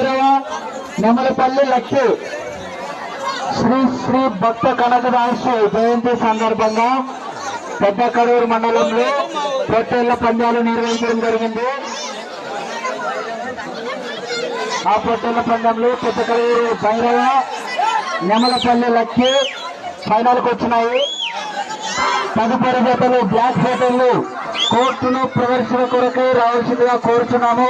Lucky, Nemalapalli Lucky. Sri Sri Bhakta Kanakadasa Jayanti సందర్భంగా పెద్ద కడూరు మండలంలో పొట్టేళ్ల పందాలు నిర్వహించడం జరిగింది. ఆ పొట్టేళ్ల పందంలో పెద్ద కడూరు భైరవ, నెమలపల్లి లక్కీ ఫైనల్కి వచ్చినాయి. తదుపరి జతలు బ్లాక్ హోటళ్లు కోర్టును ప్రదర్శన కొరకై రావాల్సిందిగా కోరుతున్నాము.